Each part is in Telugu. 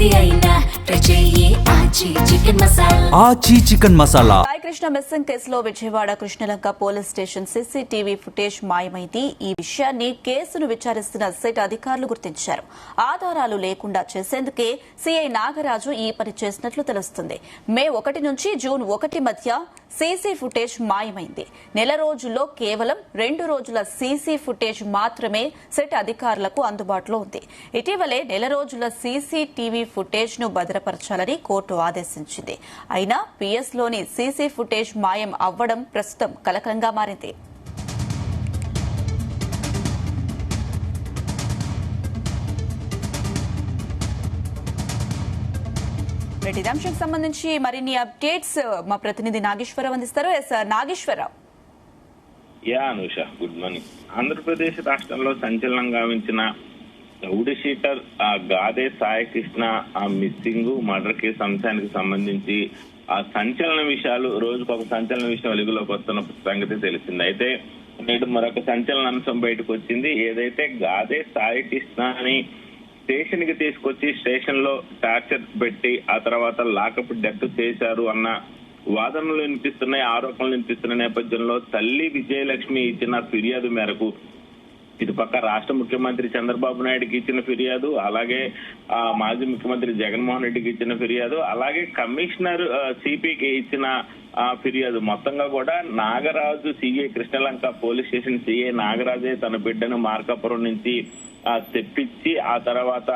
ఏది అయినా ట్రై చెయ్యి ఆచి chicken masala. Aachi chicken masala. Sai Krishna missing కేసులో Vijayawada Krishnalanka police station CCTV footage మాయమైంది. ఈ విషయాన్ని కేసును విచారిస్తున్న సిట్ అధికారులు గుర్తించారు. ఆధారాలు లేకుండా చేసేందుకే సీఐ నాగరాజు ఈ పని చేసినట్లు తెలుస్తుంది. మే 1 నుంచి జూన్ 1 మధ్య సీసీ ఫుటేజ్ మాయమైంది. నెల రోజుల్లో కేవలం 2 రోజుల సీసీ ఫుటేజ్ మాత్రమే సిట్ అధికారులకు అందుబాటులో ఉంది. ఇటీవలే నెల రోజుల సీసీటీవీ ఫుటేజ్ ను భద్రపరచాలని కోర్టు ఆదేశించింది. అయినా పిఎస్ లోని సీసీ ఫుటేజ్ మాయం అవ్వడం ప్రస్తుతం కలకలంగా మారింది. ఇదే అంశానికి సంబంధించి మరిన్ని అప్డేట్స్ మా ప్రతినిధి నాగేశ్వరరావు అందిస్తారు. నాగేశ్వరరావు. Anusha, good morning. ఆంధ్రప్రదేశ్ రాష్ట్రంలో సంచలనం గావించిన rowdy sheeter Gade Sai Krishna missing murder case అంశానికి సంబంధించి ఆ సంచలన విషయాలు రోజుకొక సంచలన విషయం వెలుగులోకి వస్తున్న సంగతి తెలిసింది. అయితే నేడు మరొక సంచలన అంశం బయటకు వచ్చింది. ఏదైతే గాదే సాయి కృష్ణ అని స్టేషన్ కి తీసుకొచ్చి స్టేషన్ లో టార్చర్ పెట్టి ఆ తర్వాత లాకప్ డెత్ చేశారు అన్న వాదనలు వినిపిస్తున్నాయి, ఆరోపణలు వినిపిస్తున్న నేపథ్యంలో తల్లి విజయలక్ష్మి ఇచ్చిన ఫిర్యాదు మేరకు ఇటుపక్క రాష్ట్ర ముఖ్యమంత్రి చంద్రబాబు నాయుడుకి ఇచ్చిన ఫిర్యాదు, అలాగే మాజీ ముఖ్యమంత్రి జగన్మోహన్ రెడ్డికి ఇచ్చిన ఫిర్యాదు, అలాగే కమిషనర్ సిపికి ఇచ్చిన ఫిర్యాదు మొత్తంగా కూడా Nagaraju CI Krishnalanka police station CI నాగరాజే తన బిడ్డను మార్కాపురం నుంచి తెప్పించి ఆ తర్వాత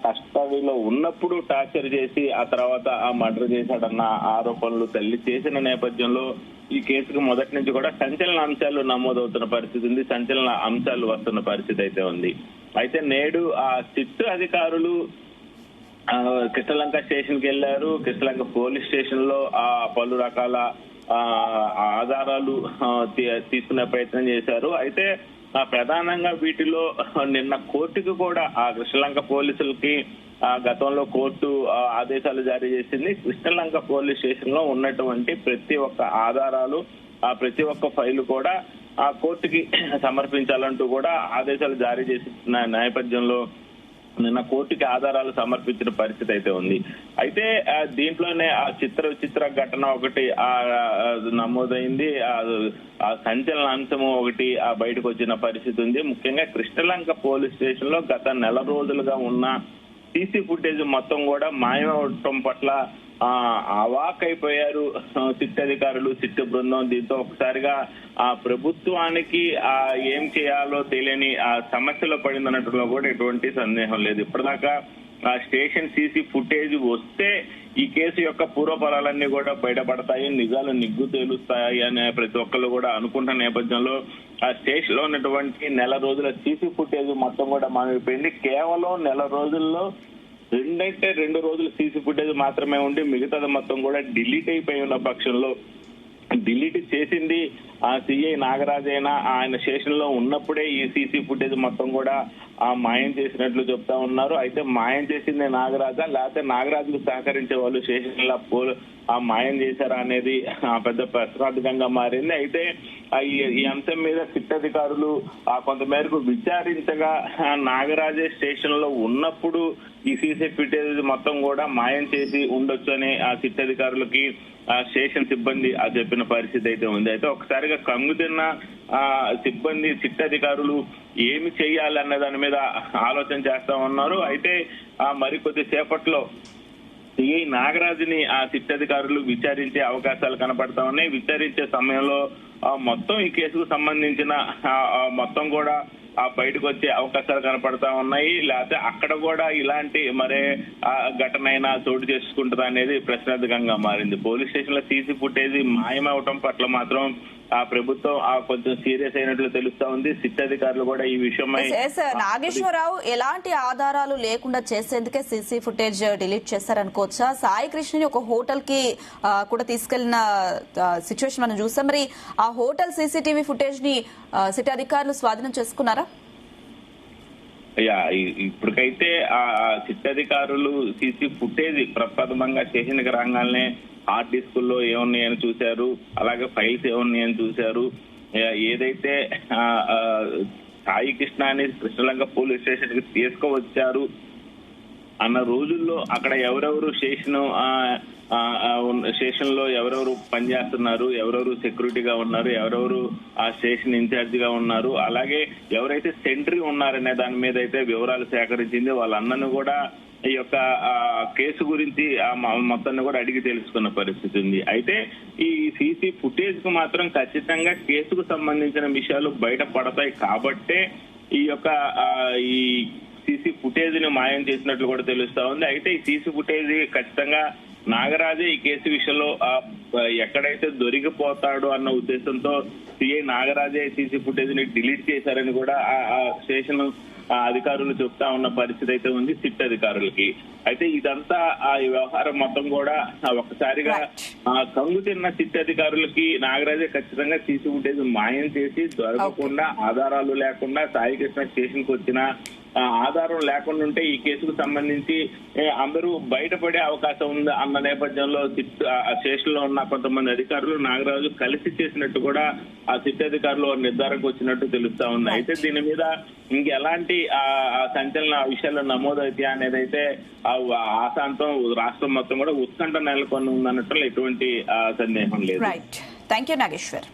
కస్టడీలో ఉన్నప్పుడు టార్చర్ చేసి ఆ తర్వాత మర్డర్ చేశాడన్న ఆరోపణలు తల్లి చేసిన నేపథ్యంలో ఈ కేసుకు మొదటి నుంచి కూడా సంచలన అంశాలు నమోదవుతున్న పరిస్థితి ఉంది, సంచలన అంశాలు వస్తున్న పరిస్థితి అయితే ఉంది. అయితే నేడు ఆ సిట్ అధికారులు కృష్ణలంక స్టేషన్ కి వెళ్లారు. కృష్ణలంక పోలీస్ స్టేషన్ లో పలు రకాల ఆధారాలు తీసుకునే ప్రయత్నం చేశారు. అయితే ప్రధానంగా వీటిలో నిన్న కోర్టుకు కూడా ఆ కృష్ణలంక పోలీసులకి గతంలో కోర్టు ఆదేశాలు జారీ చేసింది. కృష్ణలంక పోలీస్ స్టేషన్ లో ఉన్నటువంటి ప్రతి ఒక్క ఆధారాలు ప్రతి ఒక్క ఫైలు కూడా ఆ కోర్టుకి సమర్పించాలంటూ కూడా ఆదేశాలు జారీ చేసిన నేపథ్యంలో నిన్న కోర్టుకి ఆధారాలు సమర్పించిన పరిస్థితి అయితే ఉంది. అయితే దీంట్లోనే ఆ చిత్ర ఘటన ఒకటి నమోదైంది. ఆ సంచలన అంశము ఒకటి బయటకు వచ్చిన పరిస్థితి ఉంది. ముఖ్యంగా కృష్ణలంక పోలీస్ స్టేషన్ లో గత నెల రోజులుగా ఉన్న సీసీ ఫుటేజ్ మొత్తం కూడా మాయమవటం పట్ల అవాకైపోయారు సిట్ అధికారులు, సిట్ బృందం. దీంతో ఒకసారిగా ఆ ప్రభుత్వానికి ఏం చేయాలో తెలియని ఆ సమస్యలో పడిందనట్లో కూడా ఎటువంటి సందేహం లేదు. ఇప్పటిదాకా ఆ స్టేషన్ సీసీ ఫుటేజ్ వస్తే ఈ కేసు యొక్క పూర్వపరాలన్నీ కూడా బయటపడతాయి, నిజాలు నిగ్గు తేలుస్తాయి అనే ప్రతి ఒక్కరు కూడా అనుకుంటున్న నేపథ్యంలో ఆ స్టేషన్ లో ఉన్నటువంటి నెల రోజుల సీసీ ఫుటేజ్ మొత్తం కూడా మాయమైపోయింది. కేవలం నెల రోజుల్లో 2 రోజులు సీసీ ఫుటేజ్ మాత్రమే ఉండి మిగతాది మొత్తం కూడా డిలీట్ అయిపోయి ఉన్న పక్షంలో డిలీట్ చేసింది ఆ సిఐ నాగరాజైనా ఆయన స్టేషన్ లో ఉన్నప్పుడే ఈ సీసీ ఫుటేజ్ మొత్తం కూడా మాయం చేసినట్లు చెప్తా ఉన్నారు. అయితే మాయం చేసింది నాగరాజా లేకపోతే నాగరాజుకు సహకరించే వాళ్ళు స్టేషన్ లో మాయం చేశారా అనేది పెద్ద ప్రశ్నార్థకంగా మారింది. అయితే ఈ అంశం మీద సిట్ అధికారులు కొంతమేరకు విచారించగా నాగరాజే స్టేషన్ లో ఉన్నప్పుడు ఈ సీసీ ఫుటేజ్ మొత్తం కూడా మాయం చేసి ఉండొచ్చు అని ఆ సిట్ అధికారులకి స్టేషన్ సిబ్బంది చెప్పిన పరిస్థితి అయితే ఉంది. అయితే ఒకసారిగా కంగుతిన్న సిబ్బంది సిట్ అధికారులు ఏమి చేయాలన్న దాని మీద ఆలోచన చేస్తా ఉన్నారు. అయితే మరికొద్ది సేపట్లో సిఐ నాగరాజుని ఆ సిట్ అధికారులు విచారించే అవకాశాలు కనపడతా ఉన్నాయి. విచారించే సమయంలో మొత్తం ఈ కేసుకు సంబంధించిన మొత్తం కూడా బయటకు వచ్చే అవకాశాలు కనపడతా ఉన్నాయి. లేకపోతే అక్కడ కూడా ఇలాంటి మరే ఘటన అయినా చోటు చేసుకుంటుందా అనేది ప్రశ్నార్థకంగా మారింది. పోలీస్ స్టేషన్ లో సీసీ ఫుటేజ్ మాయమవటం పట్ల మాత్రం ప్రభుత్వం కొంచెం సీరియస్ అయినట్లు తెలుస్తా ఉంది. సిట్ అధికారులు కూడా ఈ విషయమై నాగేశ్వరరావు ఎలాంటి ఆధారాలు లేకుండా చేసేందుకే సీసీ ఫుటేజ్ డిలీట్ చేశారనుకోవచ్చా? సాయి కృష్ణని ఒక హోటల్ కి కూడా తీసుకెళ్లిన సిచ్యువేషన్ మనం చూసాం. మరి ఆ హోటల్ సీసీటీవీ ఫుటేజ్ ని సిట్ అధికారులు స్వాధీనం చేసుకున్నారా? ఇప్పటికైతే ఆ సిట్ అధికారులు సీసీ ఫుటేజ్ ప్రప్రథమంగా స్టేషన్కి రాగానే హార్డ్ డిస్కుల్లో ఏమున్నాయని చూశారు, అలాగే ఫైల్స్ ఏమున్నాయని చూశారు. ఏదైతే సాయి కృష్ణ అని కృష్ణలంక పోలీస్ స్టేషన్ కి తీసుకువచ్చారు అన్న రోజుల్లో అక్కడ ఎవరెవరు స్టేషన్ లో ఎవరెవరు పనిచేస్తున్నారు, ఎవరెవరు సెక్యూరిటీగా ఉన్నారు, ఎవరెవరు ఆ స్టేషన్ ఇన్ఛార్జ్ గా ఉన్నారు, అలాగే ఎవరైతే సెంట్రీ ఉన్నారనే దాని మీద అయితే వివరాలు సేకరించింది. వాళ్ళందరినీ కూడా ఈ యొక్క కేసు గురించి మొత్తాన్ని కూడా అడిగి తెలుసుకున్న పరిస్థితి ఉంది. అయితే ఈ సీసీ ఫుటేజ్ కు మాత్రం ఖచ్చితంగా కేసుకు సంబంధించిన విషయాలు బయటపడతాయి కాబట్టే ఈ యొక్క ఈ సీసీ ఫుటేజ్ ని మాయం చేసినట్లు కూడా తెలుస్తా ఉంది. అయితే ఈ సీసీ ఫుటేజ్ ఖచ్చితంగా నాగరాజే ఈ కేసు విషయంలో ఎక్కడైతే దొరికిపోతాడు అన్న ఉద్దేశంతో సిఐ నాగరాజే సీసీ ఫుటేజ్ ని డిలీట్ చేశారని కూడా ఆ స్టేషన్ అధికారులు చెప్తా ఉన్న పరిస్థితి అయితే ఉంది సిట్ అధికారులకి. అయితే ఇదంతా ఈ వ్యవహారం మొత్తం కూడా ఒక్కసారిగా కంగు తిన్న సిట్ అధికారులకి నాగరాజే ఖచ్చితంగా సీసీ ఫుటేజ్ మాయం చేసి దొరకకుండా, ఆధారాలు లేకుండా సాయి కృష్ణ స్టేషన్ కు వచ్చిన ఆధారం లేకుండా ఉంటే ఈ కేసుకు సంబంధించి అందరూ బయటపడే అవకాశం ఉంది అన్న నేపథ్యంలో స్టేషన్ లో ఉన్న కొంతమంది అధికారులు నాగరాజు కలిసి చేసినట్టు కూడా ఆ సిట్ అధికారులు నిర్ధారణకు వచ్చినట్టు తెలుస్తా ఉంది. అయితే దీని మీద ఇంకెలాంటి సంచలన విషయాలు నమోదవుతాయి అనేది అయితే ఆశాంతం రాష్ట్రం మొత్తం కూడా ఉత్కంఠ నెలకొని ఉందన్నట్లు ఎటువంటి సందేహం లేదు. Thank you Nageshwar.